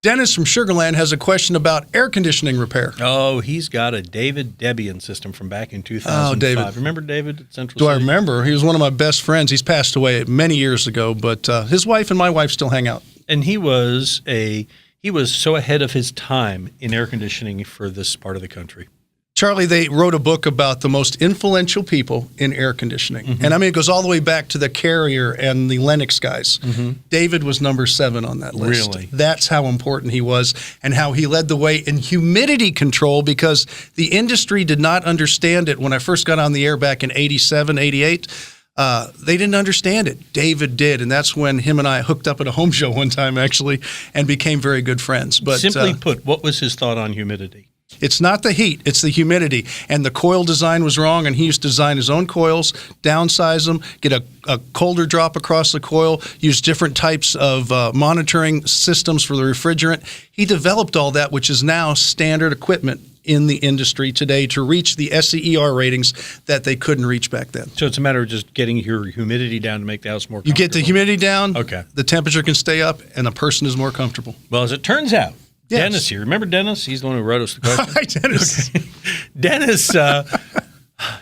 Dennis from Sugarland has a question about air conditioning repair. Oh, he's got a David Debian system from back in 2005. Oh, David. Remember David at Central Do City? I remember? He was one of my best friends. He's passed away many years ago, but his wife and my wife still hang out. And he was so ahead of his time in air conditioning for this part of the country. Charlie, they wrote a book about the most influential people in air conditioning. Mm-hmm. And I mean, it goes all the way back to the Carrier and the Lennox guys. Mm-hmm. David was number 7 on that list. Really? That's how important he was and how he led the way in humidity control, because the industry did not understand it when I first got on the air back in 87, 88. They didn't understand it. David did, and that's when him and I hooked up at a home show one time, actually, and became very good friends. But simply put, what was his thought on humidity? It's not the heat, it's the humidity. And the coil design was wrong, and he used to design his own coils, downsize them, get a colder drop across the coil, use different types of monitoring systems for the refrigerant. He developed all that, which is now standard equipment in the industry today to reach the SEER ratings that they couldn't reach back then. So it's a matter of just getting your humidity down to make the house more comfortable. You get the humidity down, okay, the temperature can stay up, and a person is more comfortable. Well, as it turns out, yes. Dennis here. Remember Dennis? He's the one who wrote us the question. Hi, Dennis. Okay.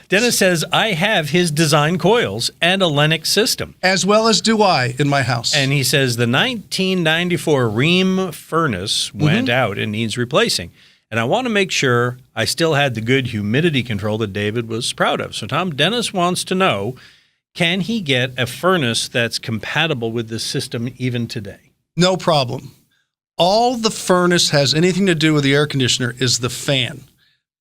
Dennis says, I have his design coils and a Lennox system. As well as do I in my house. And he says the 1994 Rheem furnace went out and needs replacing. And I want to make sure I still had the good humidity control that David was proud of. So, Tom, Dennis wants to know, can he get a furnace that's compatible with this system even today? No problem. All the furnace has anything to do with the air conditioner is the fan.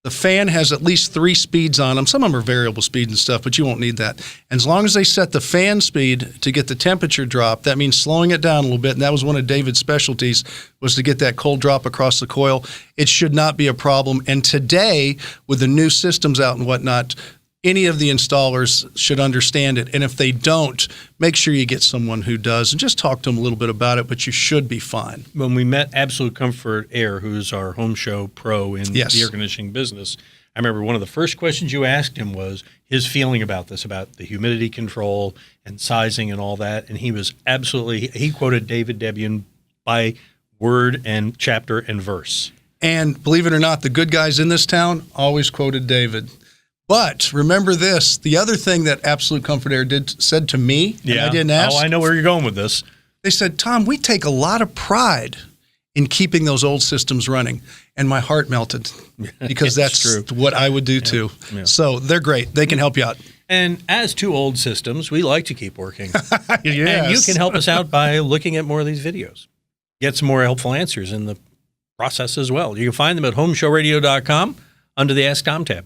The fan has at least 3 speeds on them. Some of them are variable speed and stuff, but you won't need that. And as long as they set the fan speed to get the temperature drop, that means slowing it down a little bit, and that was one of David's specialties, was to get that cold drop across the coil. It should not be a problem. And today, with the new systems out and whatnot, any of the installers should understand it. And if they don't, make sure you get someone who does and just talk to them a little bit about it, but you should be fine. When we met Absolute Comfort Air, who's our home show pro in yes. the air conditioning business, I remember one of the first questions you asked him was his feeling about this, about the humidity control and sizing and all that. And he was he quoted David Debian by word and chapter and verse. And believe it or not, the good guys in this town always quoted David. But remember this, the other thing that Absolute Comfort Air said to me, and I didn't ask. Oh, I know where you're going with this. They said, Tom, we take a lot of pride in keeping those old systems running. And my heart melted because that's true. What I would do too. Yeah. So they're great. They can help you out. And as to old systems, we like to keep working. Yes. And you can help us out by looking at more of these videos. Get some more helpful answers in the process as well. You can find them at HomeShowRadio.com under the Ask Tom tab.